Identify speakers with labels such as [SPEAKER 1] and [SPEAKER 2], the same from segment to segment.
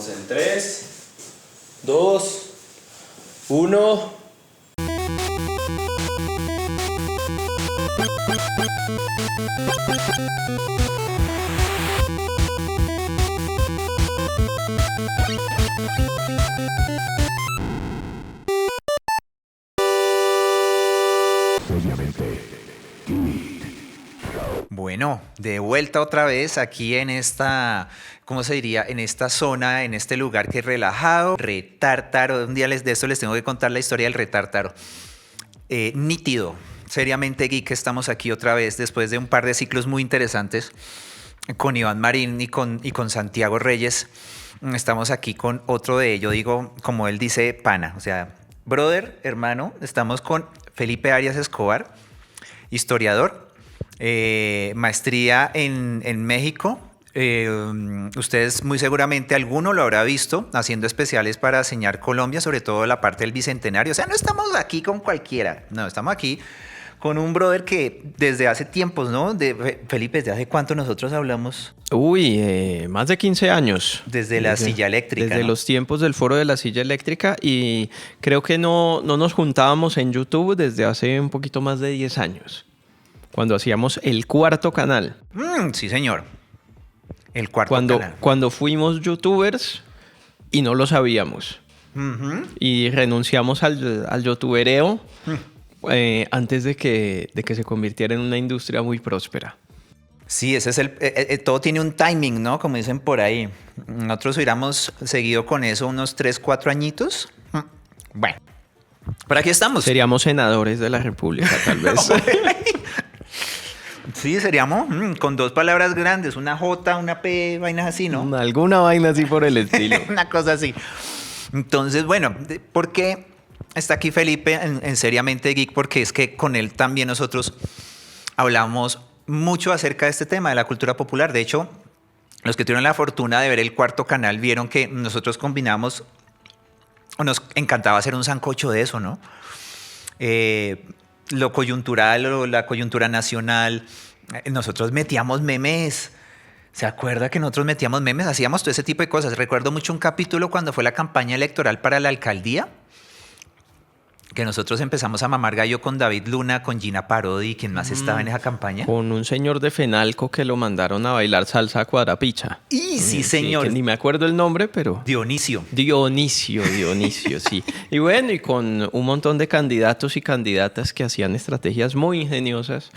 [SPEAKER 1] Vamos en 3, 2, 1.
[SPEAKER 2] Bueno, de vuelta otra vez aquí en esta, ¿cómo se diría? En esta zona, en este lugar que es relajado, retártaro. Un día de esto les tengo que contar la historia del retártaro. Nítido, seriamente geek, estamos aquí otra vez después de un par de ciclos muy interesantes con Iván Marín y con Santiago Reyes. Estamos aquí con otro de ellos, digo, como él dice, pana, o sea, brother, hermano. Estamos con Felipe Arias Escobar, historiador. Maestría en México. Ustedes muy seguramente alguno lo habrá visto haciendo especiales para Señal Colombia, sobre todo la parte del Bicentenario. O sea, no estamos aquí con cualquiera, no, estamos aquí con un brother que desde hace tiempos, ¿no? Felipe, ¿desde hace cuánto nosotros hablamos?
[SPEAKER 3] Más de 15 años.
[SPEAKER 2] Desde la silla eléctrica.
[SPEAKER 3] Desde
[SPEAKER 2] ¿no?
[SPEAKER 3] los tiempos del foro de la silla eléctrica, y creo que no nos juntábamos en YouTube desde hace un poquito más de 10 años. Cuando hacíamos el cuarto canal.
[SPEAKER 2] Sí, señor. El cuarto canal.
[SPEAKER 3] Cuando fuimos youtubers y no lo sabíamos.
[SPEAKER 2] Uh-huh.
[SPEAKER 3] Y renunciamos al youtubereo antes de que se convirtiera en una industria muy próspera.
[SPEAKER 2] Sí, ese es todo tiene un timing, ¿no? Como dicen por ahí. Nosotros hubiéramos seguido con eso unos 3, 4 añitos. Bueno, por aquí estamos.
[SPEAKER 3] Seríamos senadores de la República, tal vez.
[SPEAKER 2] Sí, seríamos con 2 palabras grandes, una J, una P, vainas así, ¿no?
[SPEAKER 3] Alguna vaina así por el estilo.
[SPEAKER 2] Una cosa así. Entonces, bueno, ¿por qué está aquí Felipe en Seriamente Geek? Porque es que con él también nosotros hablamos mucho acerca de este tema de la cultura popular. De hecho, los que tuvieron la fortuna de ver el cuarto canal vieron que nosotros combinamos, o nos encantaba hacer un sancocho de eso, ¿no? Lo coyuntural o la coyuntura nacional. Nosotros metíamos memes. ¿Se acuerda que nosotros metíamos memes? Hacíamos todo ese tipo de cosas. Recuerdo mucho un capítulo cuando fue la campaña electoral para la alcaldía, que nosotros empezamos a mamar gallo con David Luna, con Gina Parodi. ¿Quién más estaba en esa campaña?
[SPEAKER 3] Con un señor de Fenalco que lo mandaron a bailar salsa cuadrapicha.
[SPEAKER 2] Y sí, señor.
[SPEAKER 3] Que ni me acuerdo el nombre, pero...
[SPEAKER 2] Dionisio,
[SPEAKER 3] sí. Y bueno, y con un montón de candidatos y candidatas que hacían estrategias muy ingeniosas.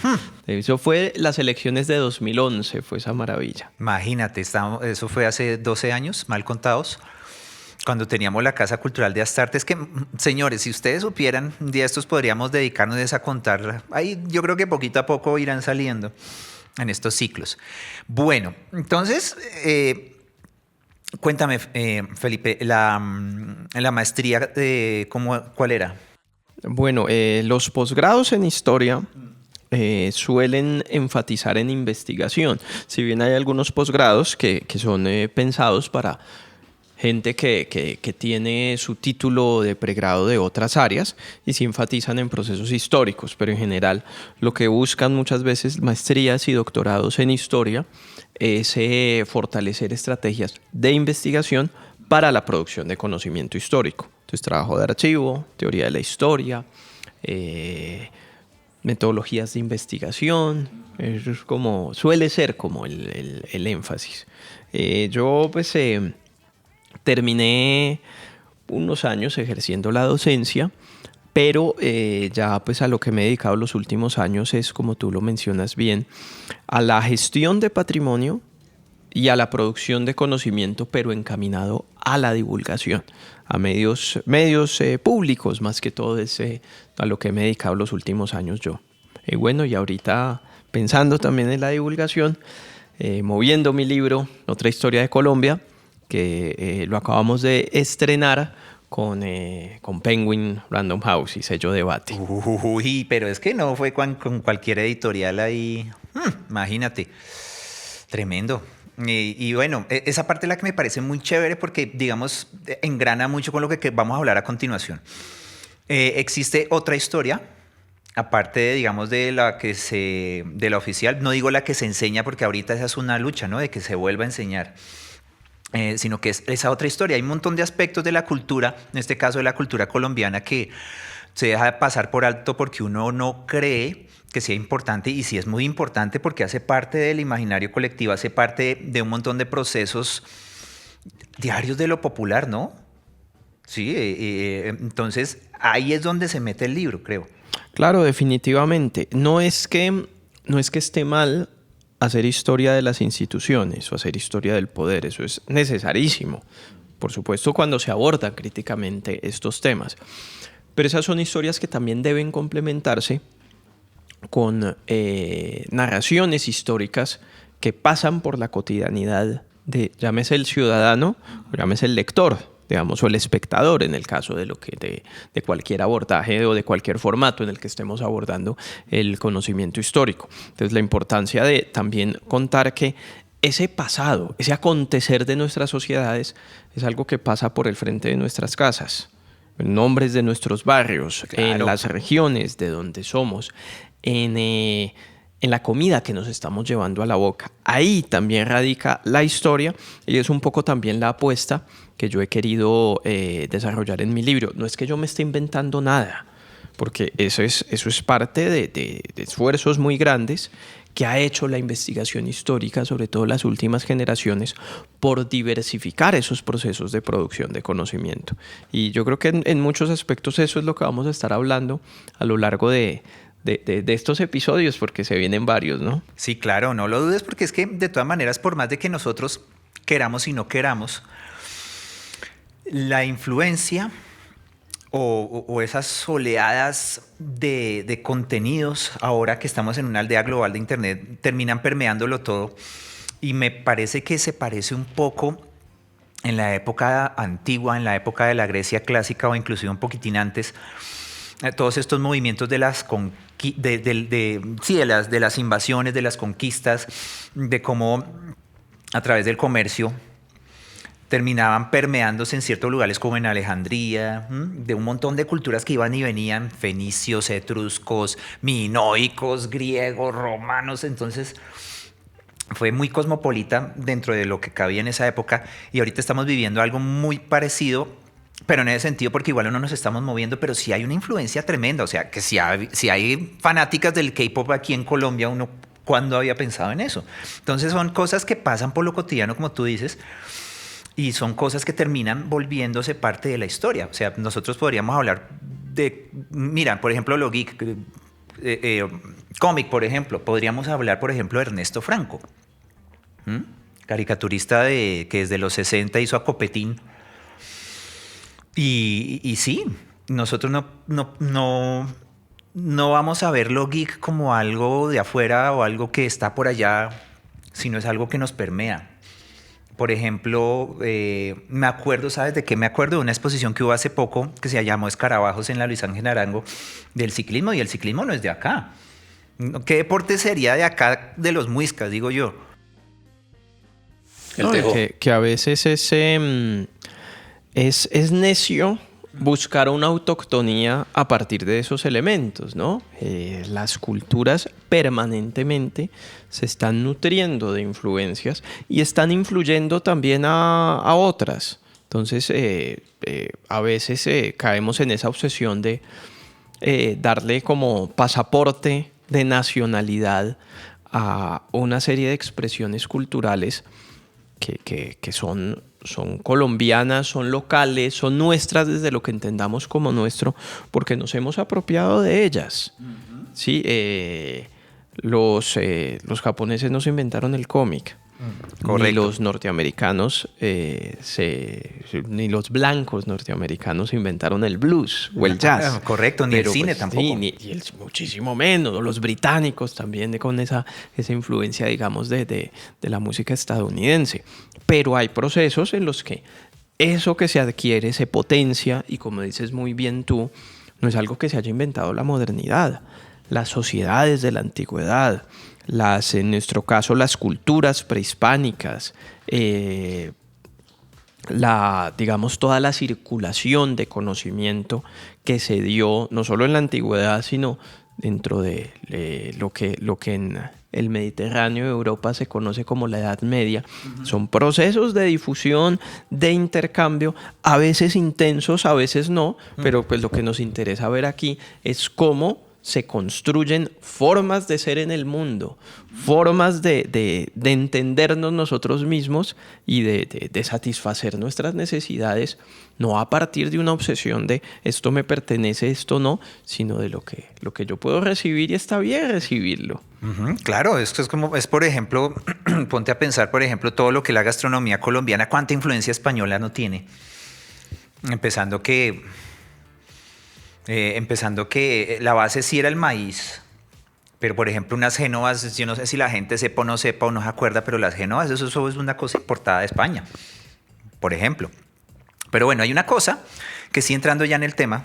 [SPEAKER 3] Eso fue las elecciones de 2011, fue esa maravilla.
[SPEAKER 2] Imagínate, eso fue hace 12 años, mal contados, cuando teníamos la Casa Cultural de Astarte. Es que, señores, si ustedes supieran, un día estos podríamos dedicarnos a contar. Ahí yo creo que poquito a poco irán saliendo en estos ciclos. Bueno, entonces, cuéntame, Felipe, la maestría, ¿cuál era?
[SPEAKER 3] Bueno, los posgrados en historia suelen enfatizar en investigación. Si bien hay algunos posgrados que son pensados para gente que tiene su título de pregrado de otras áreas y se enfatizan en procesos históricos, pero en general lo que buscan muchas veces maestrías y doctorados en historia es fortalecer estrategias de investigación para la producción de conocimiento histórico. Entonces, trabajo de archivo, teoría de la historia, metodologías de investigación, suele ser como el énfasis. Yo pues terminé unos años ejerciendo la docencia, pero ya pues a lo que me he dedicado los últimos años es, como tú lo mencionas bien, a la gestión de patrimonio y a la producción de conocimiento, pero encaminado a la divulgación, a medios públicos, más que todo es a lo que me he dedicado los últimos años yo. Bueno, y ahorita pensando también en la divulgación, moviendo mi libro, Otra Historia de Colombia, que lo acabamos de estrenar con Penguin Random House y sello Debate.
[SPEAKER 2] Uy, pero es que no fue con cualquier editorial ahí. Imagínate. Tremendo. Y bueno, esa parte es la que me parece muy chévere porque, digamos, engrana mucho con lo que vamos a hablar a continuación. Existe otra historia, aparte, digamos, de la oficial. No digo la que se enseña porque ahorita esa es una lucha, ¿no? De que se vuelva a enseñar. sino que es esa otra historia. Hay un montón de aspectos de la cultura, en este caso de la cultura colombiana, que se deja de pasar por alto porque uno no cree que sea importante, y sí es muy importante porque hace parte del imaginario colectivo, hace parte de un montón de procesos diarios de lo popular, ¿no? Sí, entonces ahí es donde se mete el libro, creo.
[SPEAKER 3] Claro, definitivamente. No es que esté mal hacer historia de las instituciones o hacer historia del poder, eso es necesarísimo, por supuesto, cuando se abordan críticamente estos temas. Pero esas son historias que también deben complementarse con narraciones históricas que pasan por la cotidianidad de, llámese el ciudadano, o llámese el lector, digamos, o el espectador, en el caso de cualquier abordaje o de cualquier formato en el que estemos abordando el conocimiento histórico. Entonces, la importancia de también contar que ese pasado, ese acontecer de nuestras sociedades es algo que pasa por el frente de nuestras casas, en nombres de nuestros barrios,
[SPEAKER 2] Claro.
[SPEAKER 3] en las regiones de donde somos, en la comida que nos estamos llevando a la boca. Ahí también radica la historia, y es un poco también la apuesta que yo he querido desarrollar en mi libro. No es que yo me esté inventando nada, porque eso es parte de esfuerzos muy grandes que ha hecho la investigación histórica, sobre todo las últimas generaciones, por diversificar esos procesos de producción de conocimiento. Y yo creo que en muchos aspectos eso es lo que vamos a estar hablando a lo largo de estos episodios, porque se vienen varios, ¿no?
[SPEAKER 2] Sí, claro, no lo dudes, porque es que de todas maneras, por más de que nosotros queramos y no queramos, la influencia o esas oleadas de contenidos, ahora que estamos en una aldea global de Internet, terminan permeándolo todo. Y me parece que se parece un poco en la época antigua, en la época de la Grecia clásica, o inclusive un poquitín antes, todos estos movimientos de las de las invasiones, de las conquistas, de cómo a través del comercio terminaban permeándose en ciertos lugares como en Alejandría, de un montón de culturas que iban y venían, fenicios, etruscos, minoicos, griegos, romanos. Entonces fue muy cosmopolita dentro de lo que cabía en esa época, y ahorita estamos viviendo algo muy parecido, pero en ese sentido, porque igual no nos estamos moviendo, pero sí hay una influencia tremenda. O sea, que si hay fanáticas del K-pop aquí en Colombia, uno, ¿cuándo había pensado en eso? Entonces son cosas que pasan por lo cotidiano, como tú dices, y son cosas que terminan volviéndose parte de la historia. O sea, nosotros podríamos hablar de, mira, por ejemplo, lo geek, cómic, por ejemplo. Podríamos hablar, por ejemplo, de Ernesto Franco, caricaturista que desde los 60 hizo a Copetín. Y sí, nosotros no vamos a ver lo geek como algo de afuera o algo que está por allá, sino es algo que nos permea. Por ejemplo, me acuerdo, ¿sabes de qué? Me acuerdo de una exposición que hubo hace poco que se llamó Escarabajos en la Luis Ángel Arango, del ciclismo, y el ciclismo no es de acá. ¿Qué deporte sería de acá, de los muiscas, digo yo?
[SPEAKER 1] El
[SPEAKER 3] No,
[SPEAKER 1] tejo.
[SPEAKER 3] que a veces es necio buscar una autoctonía a partir de esos elementos, ¿no? Las culturas permanentemente se están nutriendo de influencias y están influyendo también a otras. Entonces, a veces caemos en esa obsesión de darle como pasaporte de nacionalidad a una serie de expresiones culturales que son colombianas, son locales, son nuestras desde lo que entendamos como nuestro, porque nos hemos apropiado de ellas. Uh-huh. Sí, los japoneses no se inventaron el cómic.
[SPEAKER 2] Correcto.
[SPEAKER 3] Ni los norteamericanos, ni los blancos norteamericanos inventaron el blues o el jazz.
[SPEAKER 2] Correcto, ni el cine tampoco.
[SPEAKER 3] Sí, muchísimo menos. Los británicos también con esa influencia, digamos, de la música estadounidense. Pero hay procesos en los que eso que se adquiere se potencia, y como dices muy bien tú, no es algo que se haya inventado la modernidad. Las sociedades de la antigüedad, en nuestro caso, las culturas prehispánicas, digamos, toda la circulación de conocimiento que se dio no solo en la antigüedad, sino dentro de lo que el Mediterráneo de Europa se conoce como la Edad Media. Son procesos de difusión, de intercambio, a veces intensos, a veces no, pero pues lo que nos interesa ver aquí es cómo se construyen formas de ser en el mundo, formas de entendernos nosotros mismos y de satisfacer nuestras necesidades, no a partir de una obsesión de esto me pertenece, esto no, sino de lo que yo puedo recibir y está bien recibirlo.
[SPEAKER 2] Claro, esto es como, es por ejemplo, ponte a pensar, por ejemplo, todo lo que la gastronomía colombiana, cuánta influencia española no tiene. Empezando que la base sí era el maíz, pero por ejemplo unas génovas, yo no sé si la gente sepa o no se acuerda, pero las génovas, eso es una cosa importada de España, por ejemplo. Pero bueno, hay una cosa que sí, entrando ya en el tema,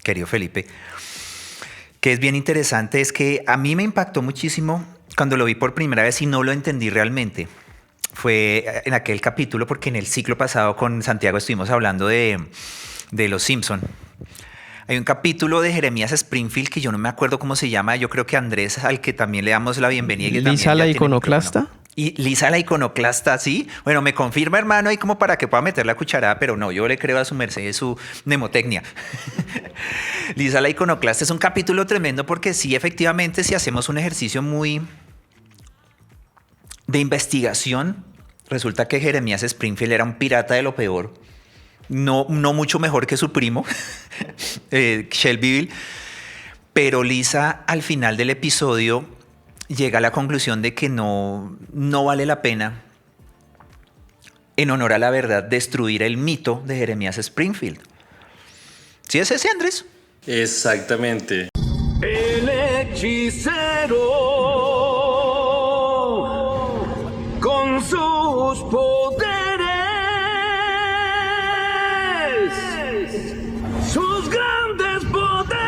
[SPEAKER 2] querido Felipe, que es bien interesante, es que a mí me impactó muchísimo cuando lo vi por primera vez y no lo entendí realmente. Fue en aquel capítulo, porque en el ciclo pasado con Santiago estuvimos hablando de Los Simpson. Hay un capítulo de Jeremías Springfield que yo no me acuerdo cómo se llama. Yo creo que Andrés, al que también le damos la bienvenida.
[SPEAKER 3] ¿Lisa la iconoclasta?
[SPEAKER 2] Y Lisa la iconoclasta, sí. Bueno, me confirma, hermano, ahí como para que pueda meter la cucharada, pero no, yo le creo a su merced su mnemotecnia. Lisa la iconoclasta es un capítulo tremendo porque sí, efectivamente, si hacemos un ejercicio muy de investigación, resulta que Jeremías Springfield era un pirata de lo peor. No mucho mejor que su primo, Shelbyville, pero Lisa al final del episodio llega a la conclusión de que no vale la pena, en honor a la verdad, destruir el mito de Jeremías Springfield. ¿Sí es ese, Andrés?
[SPEAKER 1] Exactamente.
[SPEAKER 4] El hechicero con sus poderes, sus grandes poderes.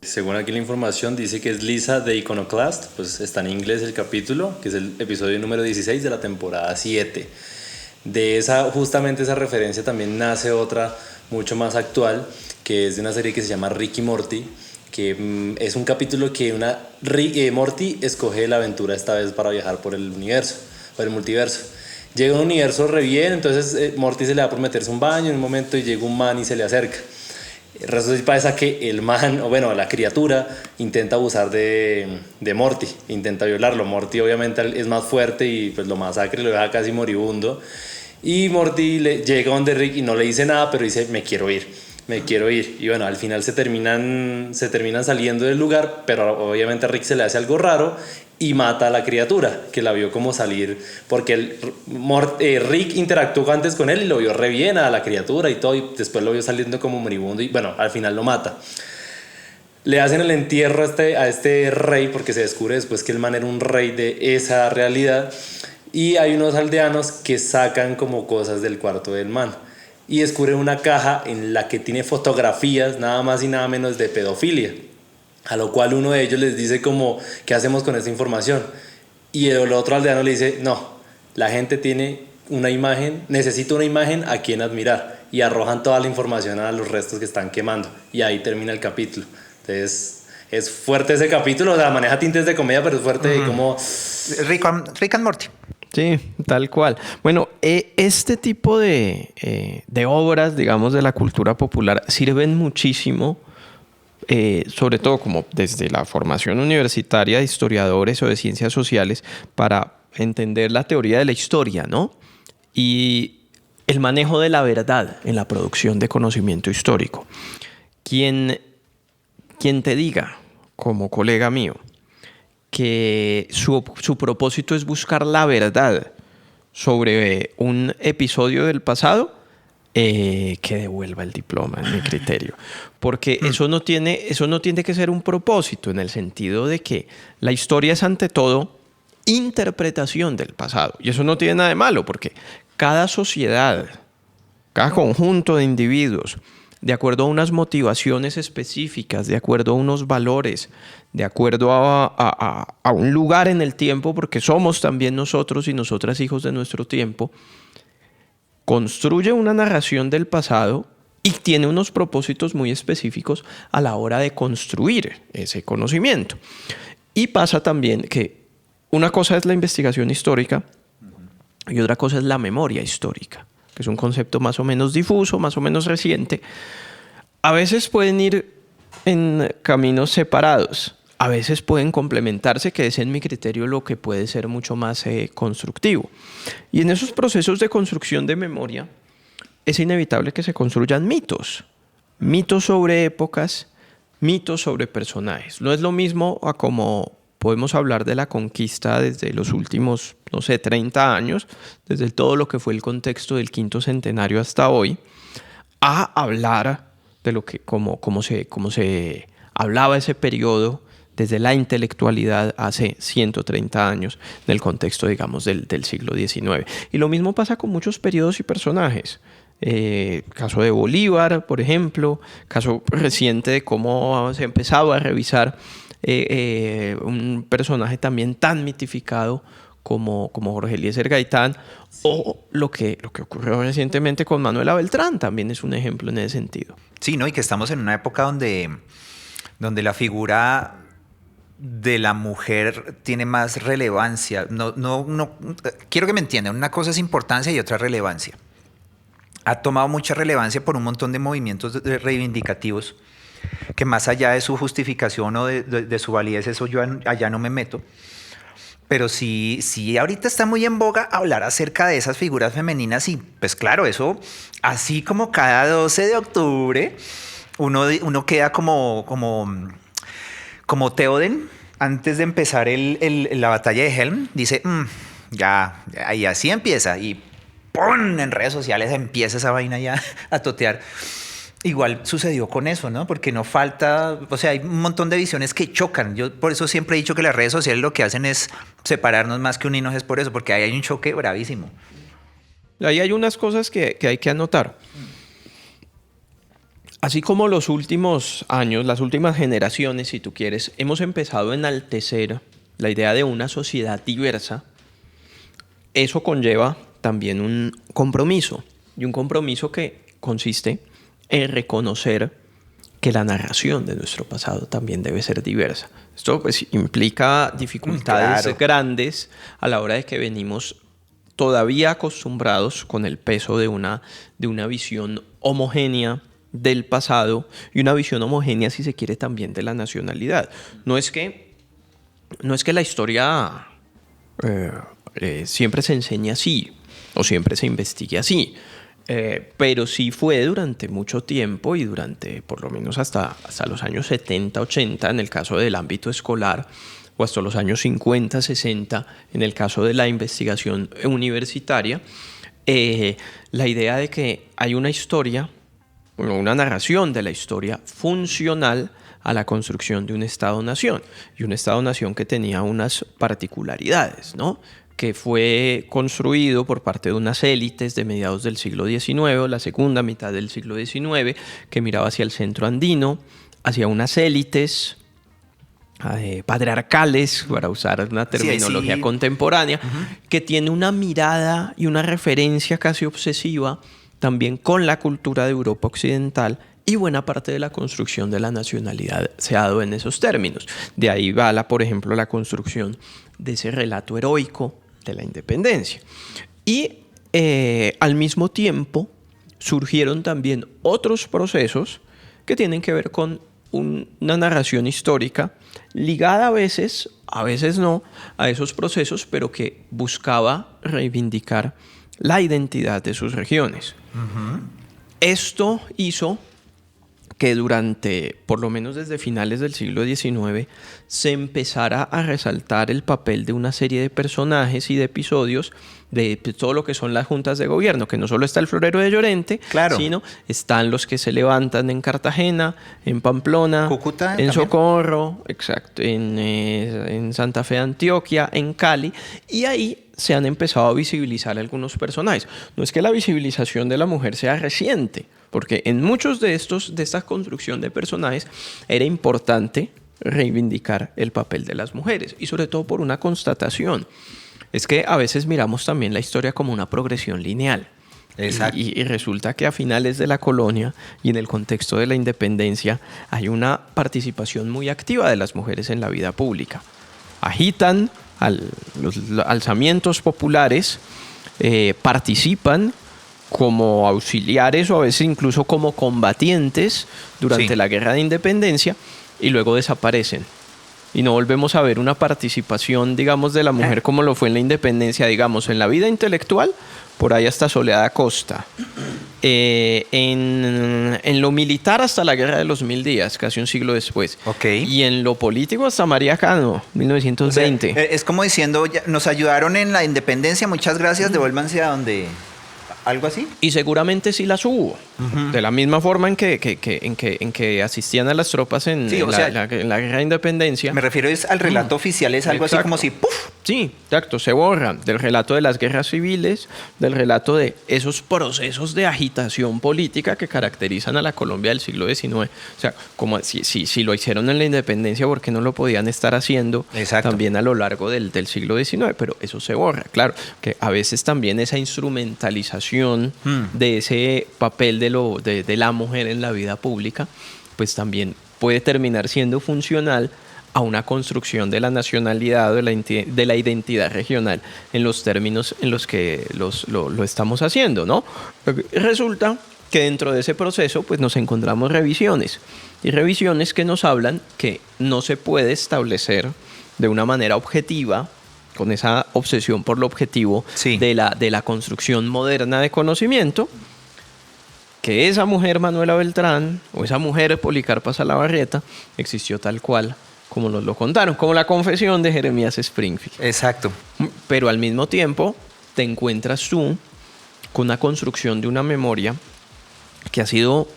[SPEAKER 1] Según aquí la información dice que es Lisa the Iconoclast, pues está en inglés el capítulo, que es el episodio número 16 de la temporada 7. De justamente esa referencia también nace otra mucho más actual, que es de una serie que se llama Rick y Morty, que es un capítulo que Morty escoge la aventura esta vez para viajar por el universo, por el multiverso. Llega a un universo re bien, entonces Morty se le da por meterse un baño en un momento y llega un man y se le acerca. Resulta que el man, o bueno, la criatura intenta abusar de Morty, intenta violarlo. Morty obviamente es más fuerte y pues lo masacra y lo deja casi moribundo. Y Morty llega donde Rick y no le dice nada, pero dice me quiero ir. Y bueno, al final se terminan saliendo del lugar, pero obviamente a Rick se le hace algo raro y mata a la criatura, que la vio como salir, porque Rick interactuó antes con él y lo vio re bien a la criatura y todo, y después lo vio saliendo como moribundo y bueno, al final lo mata. Le hacen el entierro a este rey, porque se descubre después que el man era un rey de esa realidad, y hay unos aldeanos que sacan como cosas del cuarto del man y descubren una caja en la que tiene fotografías nada más y nada menos de pedofilia, a lo cual uno de ellos les dice como ¿qué hacemos con esta información? Y el otro aldeano le dice no, la gente tiene una imagen, necesita una imagen a quien admirar, y arrojan toda la información a los restos que están quemando y ahí termina el capítulo. Entonces es fuerte ese capítulo, o sea, maneja tintes de comedia, pero es fuerte como
[SPEAKER 2] Rick and Morty.
[SPEAKER 3] Sí, tal cual. Bueno, este tipo de obras, digamos, de la cultura popular sirven muchísimo, sobre todo como desde la formación universitaria de historiadores o de ciencias sociales, para entender la teoría de la historia, ¿no? Y el manejo de la verdad en la producción de conocimiento histórico. Quien te diga, como colega mío, que su propósito es buscar la verdad sobre un episodio del pasado, que devuelva el diploma, en mi criterio. Porque eso no tiene que ser un propósito, en el sentido de que la historia es ante todo interpretación del pasado. Y eso no tiene nada de malo, porque cada sociedad, cada conjunto de individuos, de acuerdo a unas motivaciones específicas, de acuerdo a unos valores, de acuerdo a un lugar en el tiempo, porque somos también nosotros y nosotras hijos de nuestro tiempo, construye una narración del pasado y tiene unos propósitos muy específicos a la hora de construir ese conocimiento. Y pasa también que una cosa es la investigación histórica y otra cosa es la memoria histórica, que es un concepto más o menos difuso, más o menos reciente. A veces pueden ir en caminos separados, a veces pueden complementarse, que es en mi criterio lo que puede ser mucho más constructivo. Y en esos procesos de construcción de memoria es inevitable que se construyan mitos. Mitos sobre épocas, mitos sobre personajes. No es lo mismo a como podemos hablar de la conquista desde los últimos, 30 años, desde todo lo que fue el contexto del quinto centenario hasta hoy, a hablar de lo que, cómo se hablaba ese periodo desde la intelectualidad hace 130 años, en el contexto, digamos, del siglo XIX. Y lo mismo pasa con muchos periodos y personajes. Caso de Bolívar, por ejemplo, caso reciente de cómo se ha empezado a revisar un personaje también tan mitificado como Jorge Eliezer Gaitán, o lo que ocurrió recientemente con Manuela Beltrán, también es un ejemplo en ese sentido.
[SPEAKER 2] Sí, ¿no? Y que estamos en una época donde la figura de la mujer tiene más relevancia. No, quiero que me entiendan, una cosa es importancia y otra relevancia. Ha tomado mucha relevancia por un montón de movimientos reivindicativos que, más allá de su justificación o de su validez, eso yo allá no me meto. Pero sí, ahorita está muy en boga hablar acerca de esas figuras femeninas y pues claro, eso así como cada 12 de octubre uno queda como Theoden antes de empezar la batalla de Helm, dice, ya, y así empieza y ¡pum! En redes sociales empieza esa vaina ya a totear. Igual sucedió con eso, ¿no? Porque no falta, o sea, hay un montón de visiones que chocan. Yo por eso siempre he dicho que las redes sociales lo que hacen es separarnos más que unirnos, es por eso, porque ahí hay un choque bravísimo.
[SPEAKER 3] Ahí hay unas cosas que hay que anotar. Así como los últimos años, las últimas generaciones, si tú quieres, hemos empezado a enaltecer la idea de una sociedad diversa, eso conlleva también un compromiso, y un compromiso que consiste en reconocer que la narración de nuestro pasado también debe ser diversa. Esto pues implica dificultades grandes a la hora de que venimos todavía acostumbrados con el peso de una visión homogénea del pasado y una visión homogénea, si se quiere, también de la nacionalidad. No es que la historia siempre se enseñe así o siempre se investigue así, pero sí fue durante mucho tiempo y durante por lo menos hasta los años 70, 80 en el caso del ámbito escolar, o hasta los años 50, 60 en el caso de la investigación universitaria, la idea de que hay una historia, una narración de la historia funcional a la construcción de un Estado-nación, y un Estado-nación que tenía unas particularidades, ¿no? Que fue construido por parte de unas élites de mediados del siglo XIX, la segunda mitad del siglo XIX, que miraba hacia el centro andino, hacia unas élites patriarcales, para usar una terminología contemporánea, que tiene una mirada y una referencia casi obsesiva también con la cultura de Europa occidental, y buena parte de la construcción de la nacionalidad se ha dado en esos términos. De ahí va, por ejemplo, la construcción de ese relato heroico de la independencia. Y al mismo tiempo surgieron también otros procesos que tienen que ver con una narración histórica ligada a veces no, a esos procesos, pero que buscaba reivindicar la identidad de sus regiones. Esto hizo que durante, por lo menos desde finales del siglo XIX, se empezara a resaltar el papel de una serie de personajes y de episodios de todo lo que son las juntas de gobierno, que no solo está el Florero de Llorente, sino están los que se levantan en Cartagena, en Pamplona,
[SPEAKER 2] Cúcuta,
[SPEAKER 3] en
[SPEAKER 2] también.
[SPEAKER 3] Socorro, exacto, en Santa Fe de Antioquia, en Cali, y ahí se han empezado a visibilizar algunos personajes. No es que la visibilización de la mujer sea reciente, porque en muchos de esta construcción de personajes era importante reivindicar el papel de las mujeres, y sobre todo por una constatación. Es que a veces miramos también la historia como una progresión lineal.
[SPEAKER 2] Exacto.
[SPEAKER 3] Y resulta que a finales de la colonia y en el contexto de la independencia hay una participación muy activa de las mujeres en la vida pública. Agitan los alzamientos populares, participan como auxiliares o a veces incluso como combatientes durante la guerra de independencia y luego desaparecen. Y no volvemos a ver una participación, digamos, de la mujer como lo fue en la independencia, digamos, en la vida intelectual, por ahí hasta Soledad Acosta. En lo militar hasta la Guerra de los 1000 días, casi un siglo después.
[SPEAKER 2] Okay.
[SPEAKER 3] Y en lo político hasta María Cano, 1920.
[SPEAKER 2] O sea, es como diciendo, nos ayudaron en la independencia, muchas gracias, devuélvanse a donde... ¿Algo así?
[SPEAKER 3] Y seguramente sí las hubo. De la misma forma en que asistían a las tropas en la guerra de independencia.
[SPEAKER 2] Me refiero al relato oficial, es algo así como si ¡puf!
[SPEAKER 3] Sí, exacto, se borra del relato de las guerras civiles, del relato de esos procesos de agitación política que caracterizan a la Colombia del siglo XIX. O sea, como si lo hicieron en la independencia, ¿por qué no lo podían estar haciendo también a lo largo del siglo XIX? Pero eso se borra, claro, que a veces también esa instrumentalización de ese papel de la mujer en la vida pública, pues también puede terminar siendo funcional a una construcción de la nacionalidad o de la identidad regional en los términos en los que lo estamos haciendo, ¿no? Resulta que dentro de ese proceso pues nos encontramos revisiones, y revisiones que nos hablan que no se puede establecer de una manera objetiva, con esa obsesión por lo objetivo de la construcción moderna de conocimiento, que esa mujer Manuela Beltrán o esa mujer Policarpa Salabarrieta existió tal cual como nos lo contaron, como la confesión de Jeremías Springfield.
[SPEAKER 2] Exacto.
[SPEAKER 3] Pero al mismo tiempo te encuentras tú con una construcción de una memoria que ha sido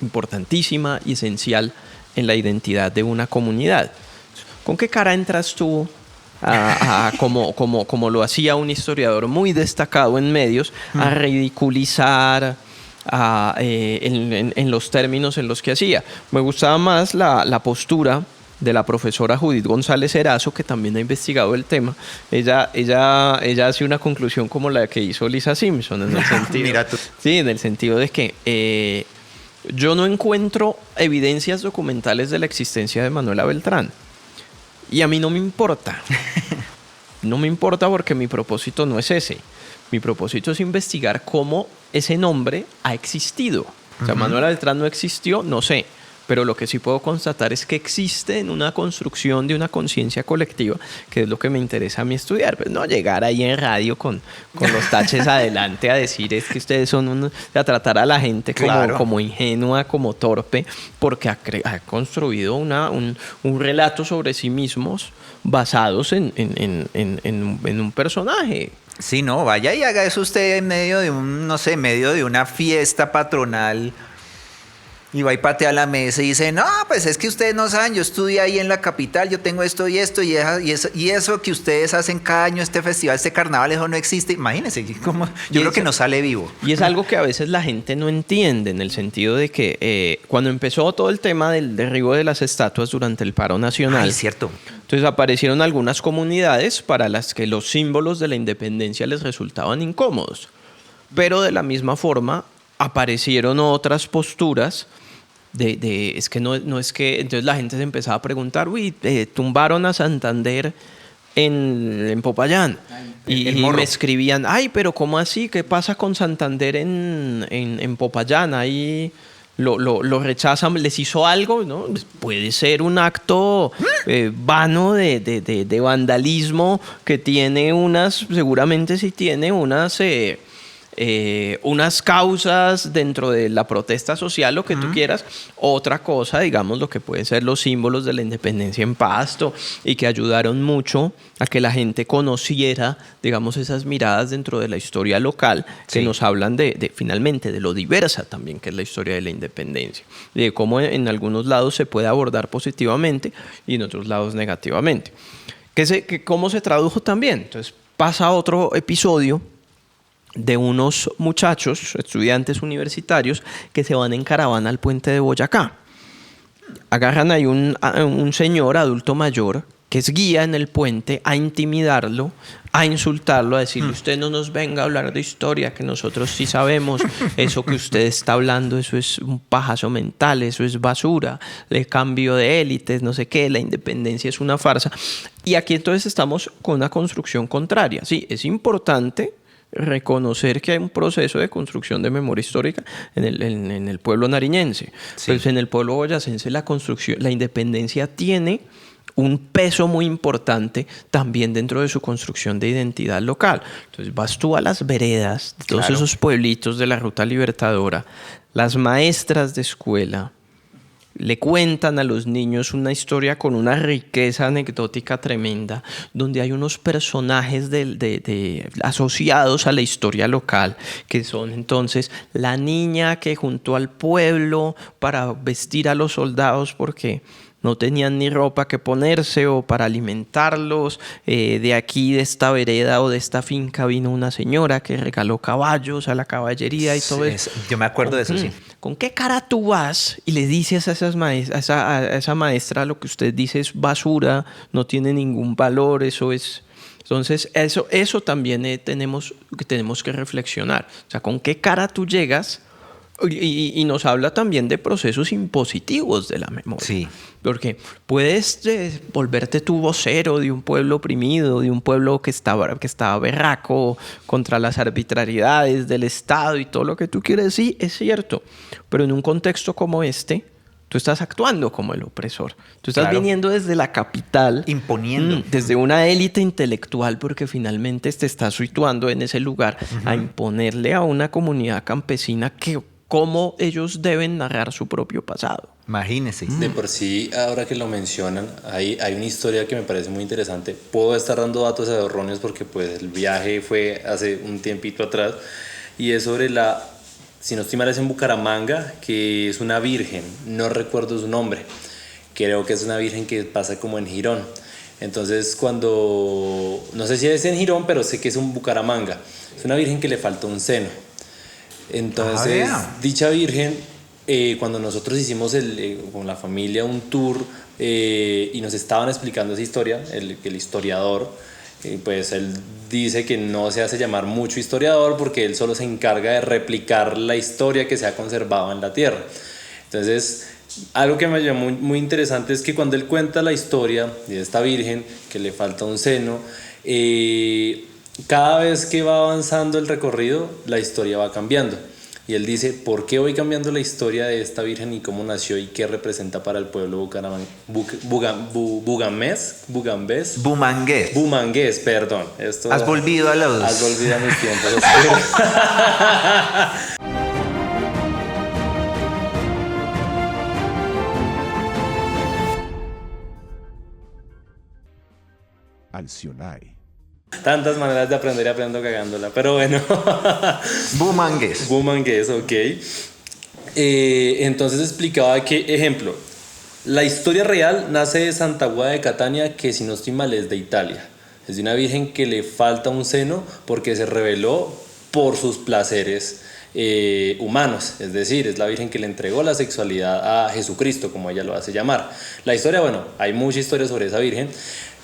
[SPEAKER 3] importantísima y esencial en la identidad de una comunidad. ¿Con qué cara entras tú como lo hacía un historiador muy destacado en medios, a ridiculizar en los términos en los que hacía? Me gustaba más la postura de la profesora Judith González Erazo, que también ha investigado el tema. Ella hace una conclusión como la que hizo Lisa Simpson, en el sentido,
[SPEAKER 2] Mira tú.
[SPEAKER 3] Sí, en el sentido de que yo no encuentro evidencias documentales de la existencia de Manuela Beltrán. Y a mí no me importa. No me importa porque mi propósito no es ese. Mi propósito es investigar cómo ese nombre ha existido. O sea, Manuela Beltrán no existió, no sé. Pero lo que sí puedo constatar es que existe en una construcción de una conciencia colectiva, que es lo que me interesa a mí estudiar. Pues no llegar ahí en radio con los taches adelante a decir es que ustedes son a tratar a la gente como ingenua, como torpe, porque ha construido un relato sobre sí mismos basados en un personaje.
[SPEAKER 2] Sí, no, vaya y haga eso usted en medio de medio de una fiesta patronal. Y va y patea la mesa y dice, no, pues es que ustedes no saben, yo estudié ahí en la capital, yo tengo esto y esto, y eso que ustedes hacen cada año, este festival, este carnaval, eso no existe. Imagínense, yo creo que no sale vivo.
[SPEAKER 3] Y es algo que a veces la gente no entiende, en el sentido de que cuando empezó todo el tema del derribo de las estatuas durante el paro nacional,
[SPEAKER 2] es cierto.
[SPEAKER 3] Entonces aparecieron algunas comunidades para las que los símbolos de la independencia les resultaban incómodos. Pero de la misma forma aparecieron otras posturas es que no es que... Entonces la gente se empezaba a preguntar, tumbaron a Santander en Popayán. Y me escribían, pero ¿cómo así? ¿Qué pasa con Santander en Popayán? Ahí lo rechazan, ¿les hizo algo? ¿No? Puede ser un acto vano de vandalismo que tiene seguramente sí tiene unas causas dentro de la protesta social, lo que tú quieras. Otra cosa, digamos, lo que pueden ser los símbolos de la independencia en Pasto y que ayudaron mucho a que la gente conociera, digamos, esas miradas dentro de la historia local que nos hablan finalmente de lo diversa también que es la historia de la independencia, de cómo en algunos lados se puede abordar positivamente y en otros lados negativamente. ¿Cómo se tradujo también? Entonces pasa otro episodio de unos muchachos, estudiantes universitarios, que se van en caravana al puente de Boyacá. Agarran ahí un señor adulto mayor que es guía en el puente, a intimidarlo, a insultarlo, a decirle: usted no nos venga a hablar de historia, que nosotros sí sabemos, eso que usted está hablando, eso es un pajazo mental, eso es basura, el cambio de élites, no sé qué, la independencia es una farsa. Y aquí entonces estamos con una construcción contraria. Sí, es importante reconocer que hay un proceso de construcción de memoria histórica en el pueblo nariñense. Sí. Pues en el pueblo boyacense la independencia tiene un peso muy importante también dentro de su construcción de identidad local. Entonces vas tú a las veredas de todos esos pueblitos de la Ruta Libertadora, las maestras de escuela le cuentan a los niños una historia con una riqueza anecdótica tremenda, donde hay unos personajes asociados a la historia local, que son entonces la niña que juntó al pueblo para vestir a los soldados porque no tenían ni ropa que ponerse o para alimentarlos. De aquí, de esta vereda o de esta finca, vino una señora que regaló caballos a la caballería y todo eso.
[SPEAKER 2] Yo me acuerdo de eso, sí.
[SPEAKER 3] ¿Con qué cara tú vas y le dices a esa maestra lo que usted dice es basura, no tiene ningún valor, eso es... Entonces, eso también tenemos que reflexionar. O sea, ¿con qué cara tú llegas? Y nos habla también de procesos impositivos de la memoria.
[SPEAKER 2] Sí.
[SPEAKER 3] Porque puedes volverte tu vocero de un pueblo oprimido, de un pueblo que estaba berraco contra las arbitrariedades del Estado y todo lo que tú quieres. Sí, es cierto. Pero en un contexto como este, tú estás actuando como el opresor. Tú estás viniendo desde la capital.
[SPEAKER 2] Imponiendo.
[SPEAKER 3] Desde una élite intelectual, porque finalmente te estás situando en ese lugar a imponerle a una comunidad campesina cómo ellos deben narrar su propio pasado.
[SPEAKER 2] Imagínese.
[SPEAKER 1] De por sí, ahora que lo mencionan, hay una historia que me parece muy interesante. Puedo estar dando datos erróneos porque pues el viaje fue hace un tiempito atrás, y es sobre si no estoy mal, es en Bucaramanga, que es una virgen, no recuerdo su nombre, creo que es una virgen que pasa como en Girón. Entonces no sé si es en Girón, pero sé que es un Bucaramanga, es una virgen que le falta un seno. Entonces, dicha virgen, cuando nosotros hicimos con la familia un tour y nos estaban explicando esa historia, el historiador, pues él dice que no se hace llamar mucho historiador porque él solo se encarga de replicar la historia que se ha conservado en la tierra. Entonces, algo que me llamó muy interesante es que cuando él cuenta la historia de esta virgen que le falta un seno, cada vez que va avanzando el recorrido, la historia va cambiando. Y él dice: ¿por qué voy cambiando la historia de esta virgen y cómo nació y qué representa para el pueblo bumangués, perdón.
[SPEAKER 2] Has volvido a
[SPEAKER 1] mis tiempos.
[SPEAKER 5] Alcionai.
[SPEAKER 1] Tantas maneras de aprender y aprendo cagándola, pero bueno. Bumangués, ok. Entonces explicaba que, ejemplo, la historia real nace de Santa Guada de Catania, que si no estoy mal es de Italia. Es de una virgen que le falta un seno porque se rebeló por sus placeres humanos, es decir, es la virgen que le entregó la sexualidad a Jesucristo, como ella lo hace llamar. La historia, bueno, hay mucha historia sobre esa virgen.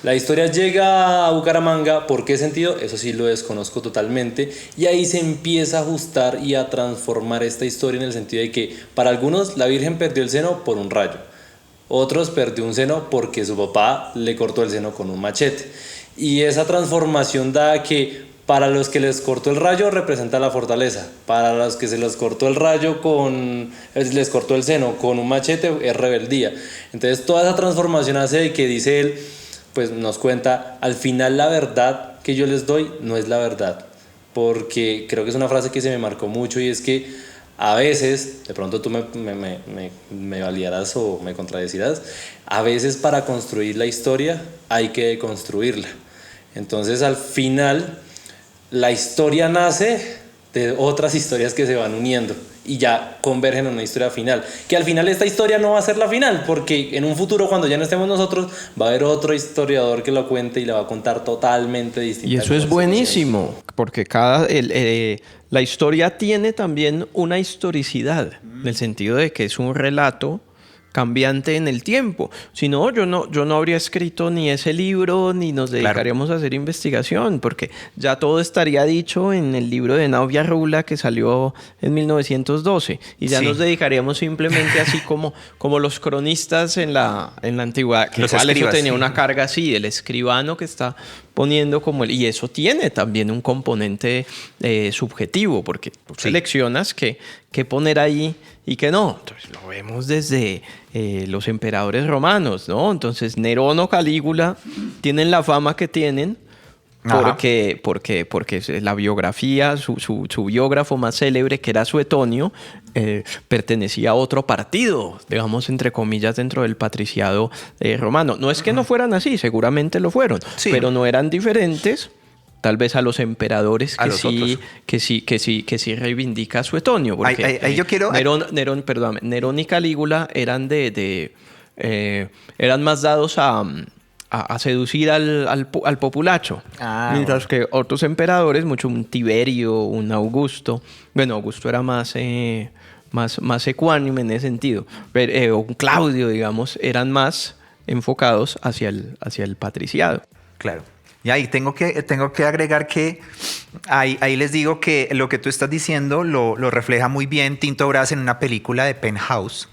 [SPEAKER 1] La historia llega a Bucaramanga. ¿Por qué sentido? Eso sí lo desconozco totalmente. Y ahí se empieza a ajustar y a transformar esta historia en el sentido de que para algunos la Virgen perdió el seno por un rayo. Otros perdió un seno porque su papá le cortó el seno con un machete. Y esa transformación da que para los que les cortó el rayo representa la fortaleza. Para los que se les cortó el seno con un machete es rebeldía. Entonces toda esa transformación hace de que, dice él, pues nos cuenta, al final la verdad que yo les doy no es la verdad, porque creo que es una frase que se me marcó mucho, y es que a veces, de pronto tú me validarás o me contradecirás, a veces para construir la historia hay que deconstruirla. Entonces al final la historia nace de otras historias que se van uniendo y ya convergen en una historia final, que al final esta historia no va a ser la final, porque en un futuro, cuando ya no estemos nosotros, va a haber otro historiador que lo cuente y la va a contar totalmente distinta.
[SPEAKER 3] Y eso es buenísimo, porque la historia tiene también una historicidad, en el sentido de que es un relato cambiante en el tiempo. Si no, yo no habría escrito ni ese libro, ni nos dedicaríamos a hacer investigación, porque ya todo estaría dicho en el libro de Nauvia Rula que salió en 1912, y ya nos dedicaríamos simplemente así como los cronistas en la antigüedad, que
[SPEAKER 2] Los
[SPEAKER 3] igual eso
[SPEAKER 2] escribas,
[SPEAKER 3] tenía
[SPEAKER 2] sí.
[SPEAKER 3] una carga así, el escribano que está poniendo como y eso tiene también un componente subjetivo, porque tú seleccionas qué poner ahí y qué no. Entonces lo vemos desde los emperadores romanos, ¿no? Entonces Nerón o Calígula tienen la fama que tienen porque la biografía, su biógrafo más célebre, que era Suetonio, pertenecía a otro partido, digamos, entre comillas, dentro del patriciado romano. No es que no fueran así, seguramente lo fueron, pero no eran diferentes tal vez a los emperadores que sí reivindica Suetonio. Porque
[SPEAKER 2] Ahí yo quiero...
[SPEAKER 3] Nerón y Calígula eran eran más dados a seducir al populacho. Mientras que otros emperadores, un Tiberio, un Augusto, bueno, Augusto era más ecuánime en ese sentido, pero, un Claudio, digamos, eran más enfocados hacia el patriciado.
[SPEAKER 2] Claro. Y ahí tengo que agregar que ahí les digo que lo que tú estás diciendo lo refleja muy bien Tinto Brass en una película de Penthouse.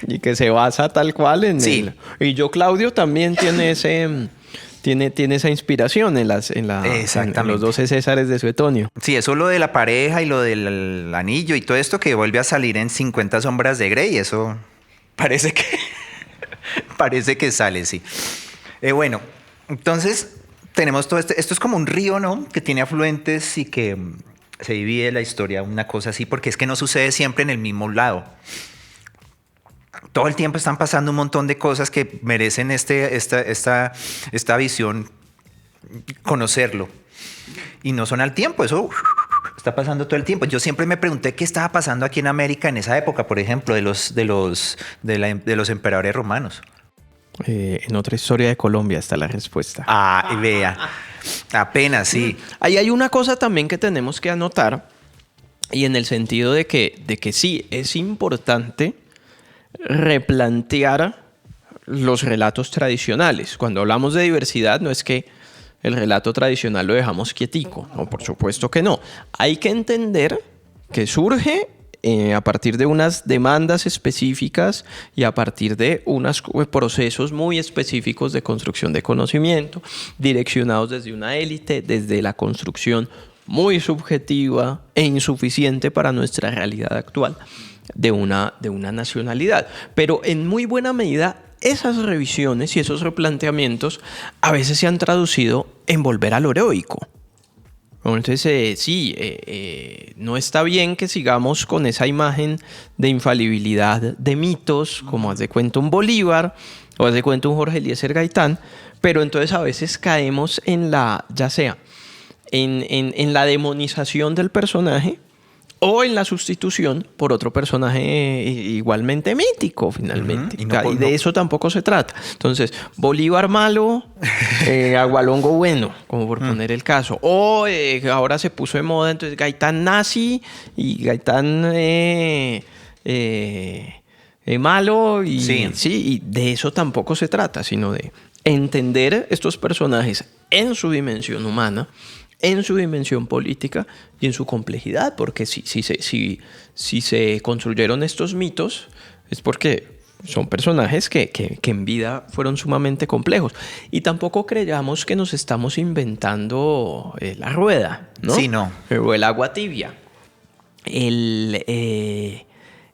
[SPEAKER 3] Y que se basa tal cual en él. Y yo, Claudio, también tiene esa inspiración en los 12 Césares de Suetonio.
[SPEAKER 2] Sí, eso lo de la pareja y lo del anillo y todo esto que vuelve a salir en 50 sombras de Grey, eso parece que sale, sí. Bueno, entonces tenemos todo esto es como un río, ¿no? Que tiene afluentes y que se divide la historia, una cosa así, porque es que no sucede siempre en el mismo lado. Todo el tiempo están pasando un montón de cosas que merecen esta visión, conocerlo. Y no son al tiempo, eso está pasando todo el tiempo. Yo siempre me pregunté qué estaba pasando aquí en América en esa época, por ejemplo, de los emperadores romanos.
[SPEAKER 3] En otra historia de Colombia está la respuesta.
[SPEAKER 2] Vea, apenas, sí.
[SPEAKER 3] Ahí hay una cosa también que tenemos que anotar, y en el sentido de que sí, es importante replantear los relatos tradicionales. Cuando hablamos de diversidad, no es que el relato tradicional lo dejamos quietico, no, por supuesto que no. Hay que entender que surge a partir de unas demandas específicas y a partir de unos procesos muy específicos de construcción de conocimiento, direccionados desde una élite, desde la construcción muy subjetiva e insuficiente para nuestra realidad actual de una nacionalidad. Pero en muy buena medida esas revisiones y esos replanteamientos a veces se han traducido en volver a lo heroico. Entonces, no está bien que sigamos con esa imagen de infalibilidad de mitos, como haz de cuenta un Bolívar o haz de cuenta un Jorge Eliezer Gaitán, pero entonces a veces caemos en la demonización del personaje o en la sustitución por otro personaje igualmente mítico, finalmente. Y de eso tampoco se trata. Entonces, Bolívar malo, Agualongo bueno, como por poner el caso. O ahora se puso de moda, entonces Gaitán nazi y Gaitán malo. Y de eso tampoco se trata, sino de entender estos personajes en su dimensión humana, en su dimensión política y en su complejidad, porque si se construyeron estos mitos es porque son personajes que en vida fueron sumamente complejos. Y tampoco creyamos que nos estamos inventando la rueda, ¿no?
[SPEAKER 2] Sí, no.
[SPEAKER 3] O el agua tibia.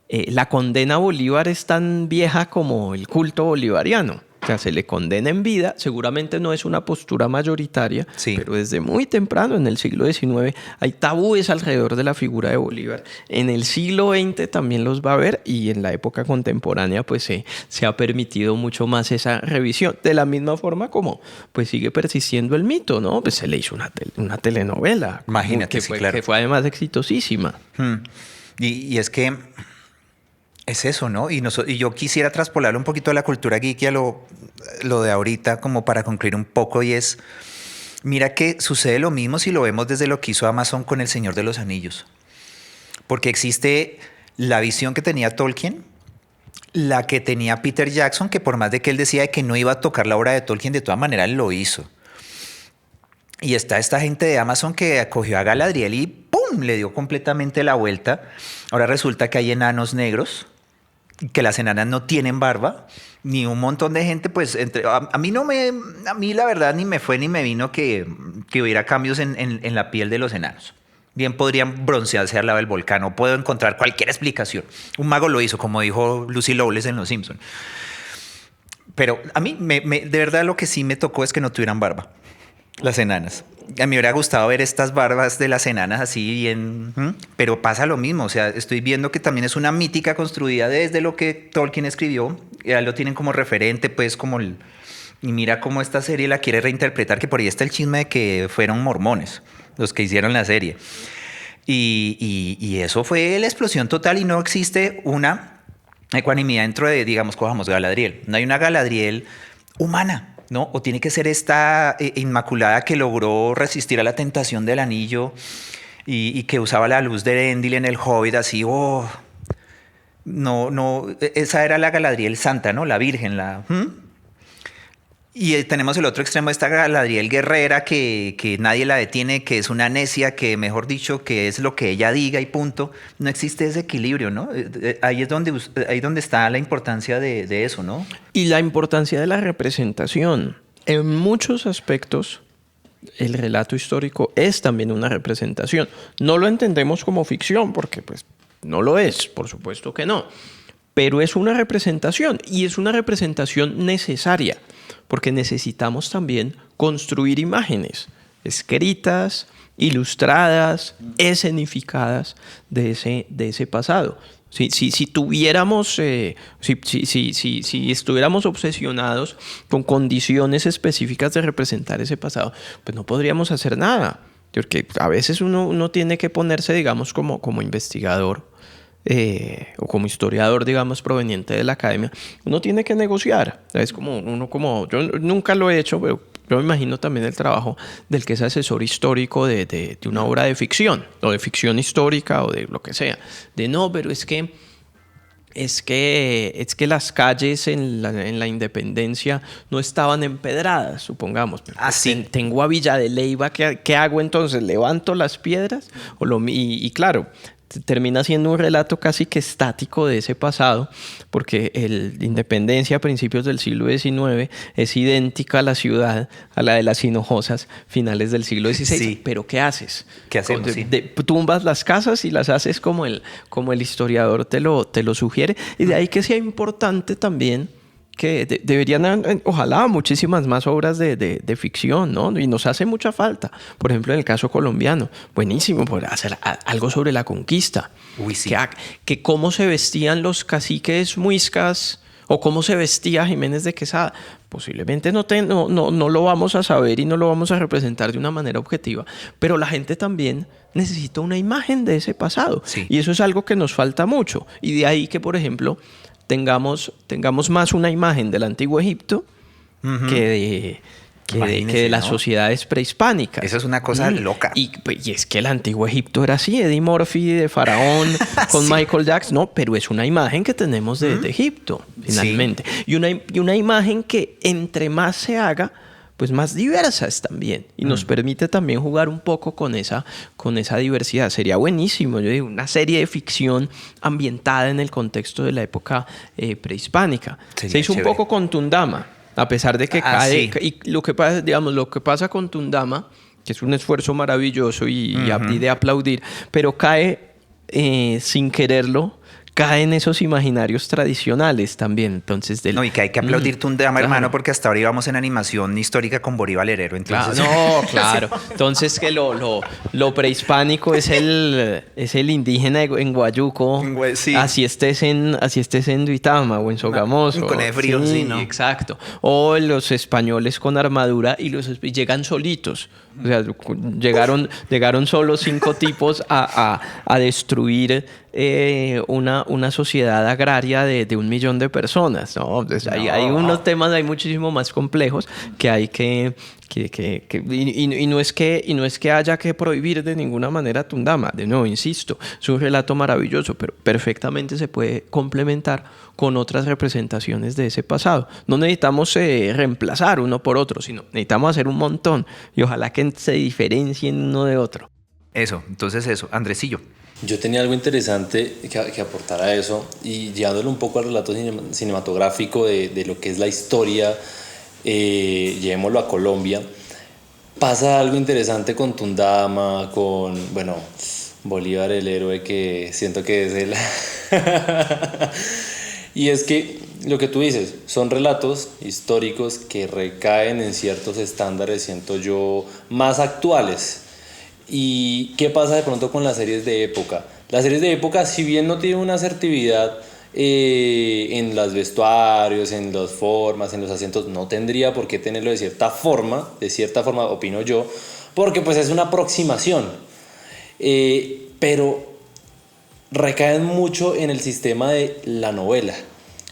[SPEAKER 3] La condena a Bolívar es tan vieja como el culto bolivariano. O sea, se le condena en vida, seguramente no es una postura mayoritaria, pero desde muy temprano, en el siglo XIX, hay tabúes alrededor de la figura de Bolívar. En el siglo XX también los va a haber, y en la época contemporánea pues se ha permitido mucho más esa revisión. De la misma forma como pues sigue persistiendo el mito, ¿no? Pues se le hizo una telenovela.
[SPEAKER 2] Imagínate,
[SPEAKER 3] que fue además exitosísima.
[SPEAKER 2] Y es que es eso, ¿no? Y yo quisiera traspolarlo un poquito a la cultura geek y a lo de ahorita, como para concluir un poco, y es, mira que sucede lo mismo si lo vemos desde lo que hizo Amazon con El Señor de los Anillos. Porque existe la visión que tenía Tolkien la que tenía Peter Jackson, que por más de que él decía que no iba a tocar la obra de Tolkien, de todas maneras lo hizo. Y está esta gente de Amazon que acogió a Galadriel y ¡pum! Le dio completamente la vuelta. Ahora resulta que hay enanos negros, que las enanas no tienen barba, ni un montón de gente, pues a mí la verdad ni me fue ni me vino que hubiera cambios en la piel de los enanos. Bien podrían broncearse al lado del volcán, o puedo encontrar cualquier explicación. Un mago lo hizo, como dijo Lucy Lawless en Los Simpsons. Pero a mí, de verdad, lo que sí me tocó es que no tuvieran barba, las enanas. A mí me hubiera gustado ver estas barbas de las enanas así bien, pero pasa lo mismo. O sea, estoy viendo que también es una mítica construida desde lo que Tolkien escribió. Ya lo tienen como referente, pues, y mira cómo esta serie la quiere reinterpretar, que por ahí está el chisme de que fueron mormones los que hicieron la serie. Y eso fue la explosión total, y no existe una ecuanimidad dentro de, digamos, cojamos Galadriel. No hay una Galadriel humana, ¿no? O tiene que ser esta Inmaculada que logró resistir a la tentación del anillo y que usaba la luz de Elendil en el Hobbit, así, no, esa era la Galadriel santa, ¿no? La virgen, Y tenemos el otro extremo de esta Galadriel guerrera que nadie la detiene, que es una necia, que mejor dicho, que es lo que ella diga y punto. No existe ese equilibrio, ¿no? Ahí es donde está la importancia de eso, ¿no?
[SPEAKER 3] Y la importancia de la representación. En muchos aspectos, el relato histórico es también una representación. No lo entendemos como ficción, porque pues no lo es, por supuesto que no. Pero es una representación, y es una representación necesaria, porque necesitamos también construir imágenes escritas, ilustradas, escenificadas de ese pasado. Si tuviéramos, si estuviéramos obsesionados con condiciones específicas de representar ese pasado, pues no podríamos hacer nada. Porque a veces uno tiene que ponerse, digamos, como investigador, o como historiador, digamos, proveniente de la academia, uno tiene que negociar. Es como yo nunca lo he hecho, pero yo me imagino también el trabajo del que es asesor histórico de una obra de ficción, o de ficción histórica, o de lo que sea. Pero es que las calles en la Independencia no estaban empedradas, supongamos.
[SPEAKER 2] Sí.
[SPEAKER 3] Tengo a Villa de Leyva, ¿qué hago entonces? ¿Levanto las piedras? Y claro, termina siendo un relato casi que estático de ese pasado, porque Independencia a principios del siglo XIX es idéntica a la ciudad, a la de las Hinojosas, finales del siglo XVI.
[SPEAKER 2] Sí.
[SPEAKER 3] Pero ¿qué haces?
[SPEAKER 2] ¿Qué hacemos?
[SPEAKER 3] Tumbas las casas y las haces como el historiador te lo sugiere, y de ahí que sea importante también que deberían, ojalá, muchísimas más obras de ficción, ¿no? Y nos hace mucha falta. Por ejemplo, en el caso colombiano, buenísimo poder hacer algo sobre la conquista.
[SPEAKER 2] Uy, sí.
[SPEAKER 3] Que cómo se vestían los caciques muiscas, o cómo se vestía Jiménez de Quesada. Posiblemente no lo vamos a saber y no lo vamos a representar de una manera objetiva, pero la gente también necesita una imagen de ese pasado.
[SPEAKER 2] Sí.
[SPEAKER 3] Y eso es algo que nos falta mucho. Y de ahí que, por ejemplo, tengamos más una imagen del Antiguo Egipto que de las sociedades prehispánicas.
[SPEAKER 2] Eso es una cosa loca.
[SPEAKER 3] Y es que el Antiguo Egipto era así, Eddie Murphy de Faraón con
[SPEAKER 2] Sí.
[SPEAKER 3] Michael Jackson, no, pero es una imagen que tenemos de Egipto, finalmente. Sí. Y una imagen que entre más se haga, pues más diversa es también, y nos permite también jugar un poco con esa diversidad. Sería buenísimo, yo digo, una serie de ficción ambientada en el contexto de la época prehispánica.
[SPEAKER 2] Sería
[SPEAKER 3] se hizo
[SPEAKER 2] chévere.
[SPEAKER 3] un poco con Tundama, a pesar de que cae,
[SPEAKER 2] sí.
[SPEAKER 3] y lo que pasa con Tundama, que es un esfuerzo maravilloso y de aplaudir, pero cae sin quererlo, caen esos imaginarios tradicionales también. Entonces,
[SPEAKER 2] No, y que hay que aplaudir Tundama,
[SPEAKER 3] claro.
[SPEAKER 2] hermano, porque hasta ahora íbamos en animación histórica con Borí Valerero. Entonces,
[SPEAKER 3] Claro. Entonces que lo prehispánico es el indígena en Guayuco.
[SPEAKER 2] Sí.
[SPEAKER 3] Así estés en Duitama o en Sogamoso.
[SPEAKER 2] Con el frío, sí, ¿no?
[SPEAKER 3] Exacto. O los españoles con armadura y llegan solitos. O sea, llegaron solo 5 tipos a destruir una sociedad agraria de 1 millón de personas, ¿no? Entonces, hay unos temas muchísimo más complejos que hay que Y no es que haya que prohibir de ninguna manera Tundama. De nuevo, insisto, es un relato maravilloso, pero perfectamente se puede complementar con otras representaciones de ese pasado. No necesitamos reemplazar uno por otro, sino necesitamos hacer un montón y ojalá que se diferencien uno de otro.
[SPEAKER 2] Eso, entonces eso. Andresillo.
[SPEAKER 1] Yo tenía algo interesante que aportar a eso y llevándolo un poco al relato cinematográfico de lo que es la historia, llevémoslo a Colombia. Pasa algo interesante con Tundama, con, bueno, Bolívar el héroe, que siento que es él. Y es que lo que tú dices, son relatos históricos que recaen en ciertos estándares, siento yo, más actuales. ¿Y qué pasa de pronto con las series de época? Las series de época, si bien no tienen una asertividad en los vestuarios, en las formas, en los acentos, no tendría por qué tenerlo de cierta forma, opino yo, porque pues es una aproximación. Pero recaen mucho en el sistema de la novela.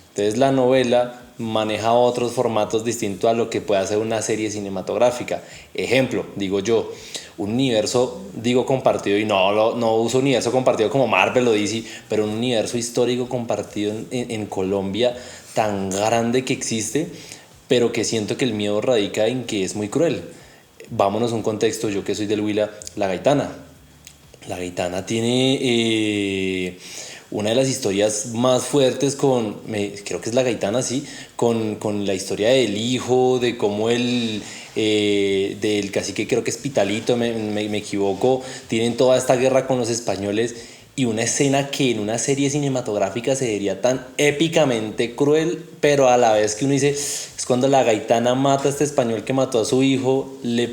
[SPEAKER 1] Entonces la novela maneja otros formatos distintos a lo que puede hacer una serie cinematográfica. Ejemplo, digo yo, un universo, digo compartido, y no uso universo compartido como Marvel o DC, pero un universo histórico compartido en Colombia tan grande que existe, pero que siento que el miedo radica en que es muy cruel. Vámonos a un contexto, yo que soy del Huila, La Gaitana. La Gaitana tiene una de las historias más fuertes creo que es La Gaitana, sí, con la historia del hijo, de cómo del cacique, creo que es Pitalito, me equivoco, tienen toda esta guerra con los españoles y una escena que en una serie cinematográfica se diría tan épicamente cruel, pero a la vez que uno dice, es cuando la Gaitana mata a este español que mató a su hijo, le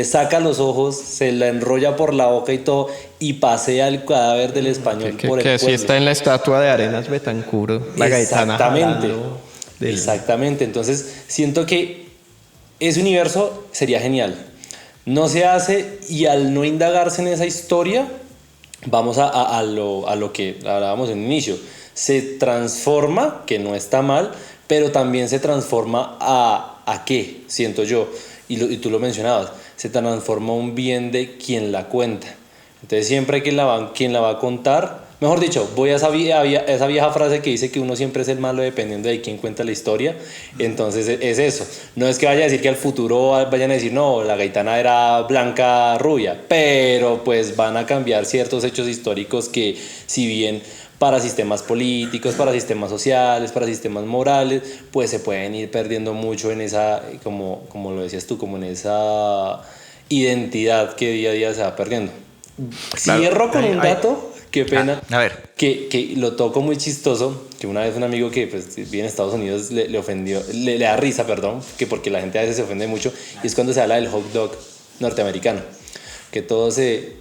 [SPEAKER 1] saca los ojos, se la enrolla por la boca y todo, y pasea el cadáver del español por el pueblo.
[SPEAKER 3] Que así está en la estatua de Arenas Betancur, la Gaitana.
[SPEAKER 1] Exactamente, entonces siento que ese universo sería genial. No se hace, y al no indagarse en esa historia, vamos a lo que hablábamos en un inicio. Se transforma, que no está mal, pero también se transforma a ¿qué? Siento yo, y tú lo mencionabas, se transforma un bien de quien la cuenta. Entonces siempre quien la va a contar, mejor dicho, voy a esa vieja frase que dice que uno siempre es el malo dependiendo de quién cuenta la historia. Entonces es eso. No es que vaya a decir que al futuro vayan a decir, no, la Gaitana era blanca rubia, pero pues van a cambiar ciertos hechos históricos que, si bien para sistemas políticos, para sistemas sociales, para sistemas morales, pues se pueden ir perdiendo mucho en esa, como lo decías tú, como en esa identidad que día a día se va perdiendo. Claro. Cierro con un dato, qué pena,
[SPEAKER 2] a ver.
[SPEAKER 1] Que lo toco muy chistoso, que una vez un amigo que pues, vive en Estados Unidos le ofendió, le da risa, perdón, que porque la gente a veces se ofende mucho, y es cuando se habla del hot dog norteamericano, que todos se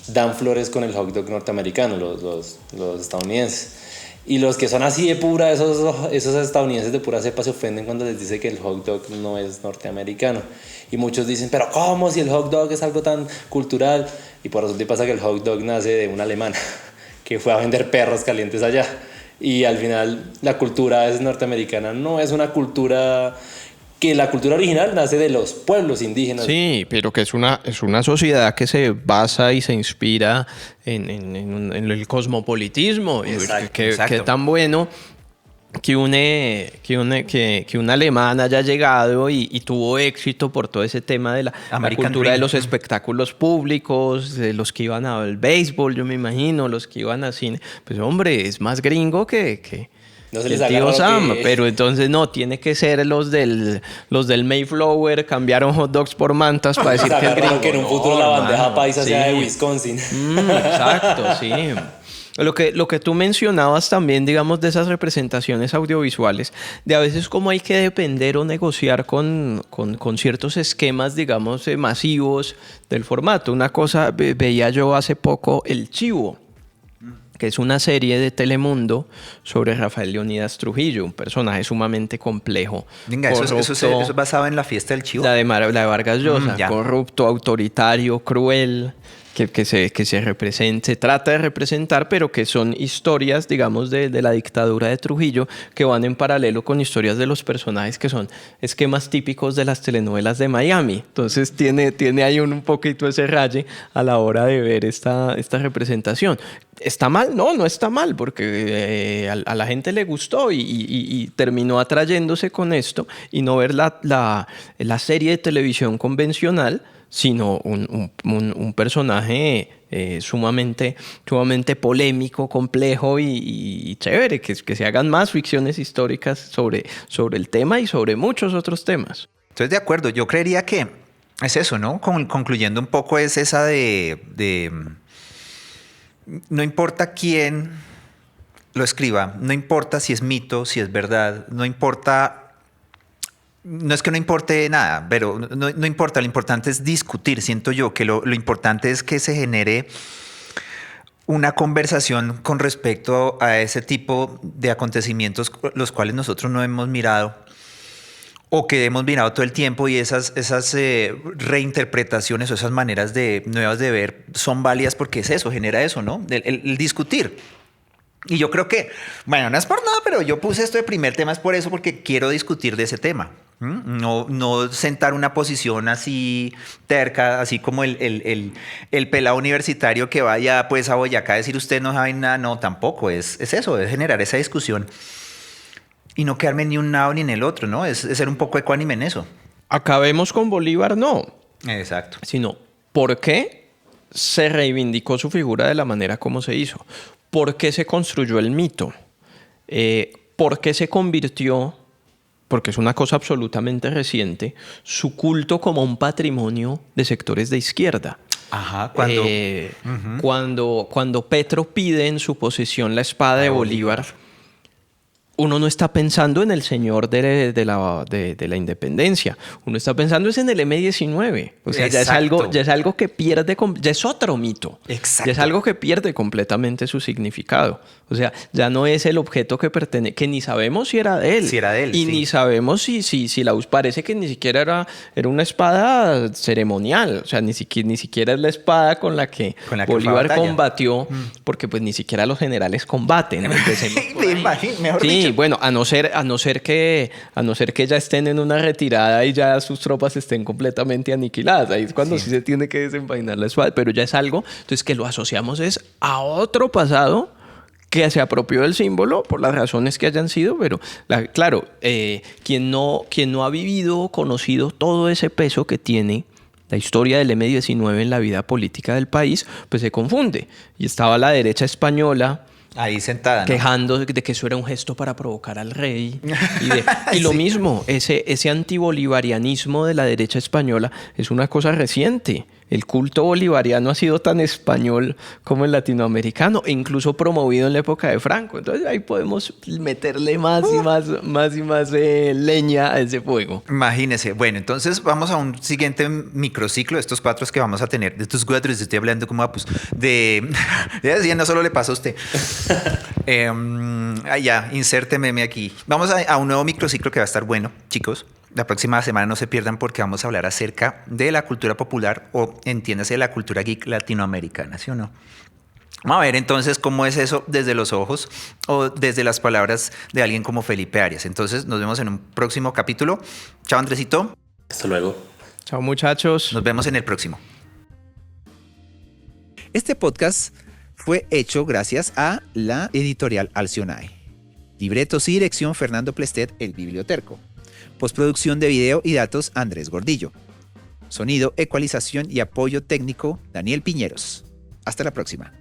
[SPEAKER 1] dan flores con el hot dog norteamericano, los estadounidenses. Y los que son así de pura, esos estadounidenses de pura cepa, se ofenden cuando les dice que el hot dog no es norteamericano. Y muchos dicen, pero ¿cómo si el hot dog es algo tan cultural? Y por resulta y pasa que el hot dog nace de una alemana que fue a vender perros calientes allá. Y al final la cultura es norteamericana, no es una cultura que la cultura original nace de los pueblos indígenas.
[SPEAKER 3] Sí, pero que es una sociedad que se basa y se inspira en el cosmopolitismo.
[SPEAKER 1] Exacto,
[SPEAKER 3] que tan bueno que un alemán haya llegado y tuvo éxito por todo ese tema de la cultura de los espectáculos públicos, de los que iban al béisbol, yo me imagino, los que iban al cine. Pues hombre, es más gringo que
[SPEAKER 1] no se les
[SPEAKER 3] el tío Sam,
[SPEAKER 1] que...
[SPEAKER 3] pero entonces no, tiene que ser los del Mayflower, cambiaron hot dogs por mantas para decir que es gringo.
[SPEAKER 1] Que en un futuro la bandeja paisa sea de Wisconsin.
[SPEAKER 3] Exacto, sí. Lo que tú mencionabas también, digamos, de esas representaciones audiovisuales, de a veces cómo hay que depender o negociar con ciertos esquemas, digamos, masivos del formato. Una cosa, veía yo hace poco El Chivo, que es una serie de Telemundo sobre Rafael Leónidas Trujillo, un personaje sumamente complejo.
[SPEAKER 2] Venga, eso es basado en la fiesta del Chivo.
[SPEAKER 3] La de Vargas Llosa, corrupto, autoritario, cruel, que se represente, se trata de representar, pero que son historias, digamos, de la dictadura de Trujillo, que van en paralelo con historias de los personajes que son esquemas típicos de las telenovelas de Miami. Entonces tiene ahí un poquito ese raye a la hora de ver esta representación. ¿Está mal? No está mal, porque a la gente le gustó y terminó atrayéndose con esto, y no ver la serie de televisión convencional, sino un personaje sumamente polémico, complejo y chévere, que se hagan más ficciones históricas sobre el tema y sobre muchos otros temas.
[SPEAKER 2] Entonces, de acuerdo, yo creería que es eso, ¿no? Concluyendo un poco, es esa de no importa quién lo escriba, no importa si es mito, si es verdad, no importa. No es que no importe nada, pero no importa, lo importante es discutir. Siento yo que lo importante es que se genere una conversación con respecto a ese tipo de acontecimientos los cuales nosotros no hemos mirado o que hemos mirado todo el tiempo, y esas reinterpretaciones o esas maneras nuevas de ver son válidas, porque es eso, genera eso, ¿no? El discutir. Y yo creo que, bueno, no es por nada, pero yo puse esto de primer tema, es por eso, porque quiero discutir de ese tema. No sentar una posición así terca, así como el pelado universitario que vaya pues a Boyacá a decir usted no sabe nada. No, tampoco, es eso, es generar esa discusión y no quedarme ni un lado ni en el otro, ¿no? Es ser un poco ecuánime en eso.
[SPEAKER 3] Acabemos con Bolívar, no.
[SPEAKER 2] Exacto.
[SPEAKER 3] Sino, ¿por qué se reivindicó su figura de la manera como se hizo? ¿Por qué se construyó el mito? ¿Por qué se convirtió, porque es una cosa absolutamente reciente, su culto como un patrimonio de sectores de izquierda?
[SPEAKER 2] Ajá,
[SPEAKER 3] cuando Petro pide en su posesión la espada de Bolívar, uno no está pensando en el señor de la independencia, uno está pensando es en el M-19. O sea, ya es algo que pierde, ya es otro mito.
[SPEAKER 2] Exacto.
[SPEAKER 3] Ya es algo que pierde completamente su significado. O sea, ya no es el objeto que ni sabemos si era de él.
[SPEAKER 2] Si era de él,
[SPEAKER 3] y
[SPEAKER 2] sí.
[SPEAKER 3] Ni sabemos si la parece que ni siquiera era una espada ceremonial. O sea, ni siquiera es la espada con la que Bolívar combatió, porque pues ni siquiera los generales combaten.
[SPEAKER 2] Mejor
[SPEAKER 3] sí,
[SPEAKER 2] dicho.
[SPEAKER 3] bueno, a no ser que ya estén en una retirada y ya sus tropas estén completamente aniquiladas. Ahí es cuando sí se tiene que desenvainar la espada, pero ya es algo, entonces, que lo asociamos es a otro pasado que se apropió del símbolo por las razones que hayan sido, pero claro, quien no ha vivido o conocido todo ese peso que tiene la historia del M-19 en la vida política del país, pues se confunde. Y estaba la derecha española
[SPEAKER 2] ahí sentada, ¿no?
[SPEAKER 3] Quejando de que eso era un gesto para provocar al rey. Y lo mismo, ese antibolivarianismo de la derecha española es una cosa reciente. El culto bolivariano ha sido tan español como el latinoamericano, e incluso promovido en la época de Franco. Entonces ahí podemos meterle más y más leña a ese fuego.
[SPEAKER 2] Imagínese. Bueno, entonces vamos a un siguiente microciclo de estos 4 que vamos a tener. De estos 4, estoy hablando como pues ya no solo le pasa a usted. Ya, inserte meme aquí. Vamos a un nuevo microciclo que va a estar bueno, chicos. La próxima semana no se pierdan, porque vamos a hablar acerca de la cultura popular, o entiéndase, la cultura geek latinoamericana, ¿sí o no? Vamos a ver entonces cómo es eso desde los ojos o desde las palabras de alguien como Felipe Arias. Entonces nos vemos en un próximo capítulo. Chao, Andresito.
[SPEAKER 1] Hasta luego.
[SPEAKER 3] Chao, muchachos.
[SPEAKER 2] Nos vemos en el próximo. Este podcast fue hecho gracias a la editorial Alcionae. Libretos y dirección Fernando Plestet, el biblioterco. Postproducción de video y datos Andrés Gordillo. Sonido, ecualización y apoyo técnico Daniel Piñeros. Hasta la próxima.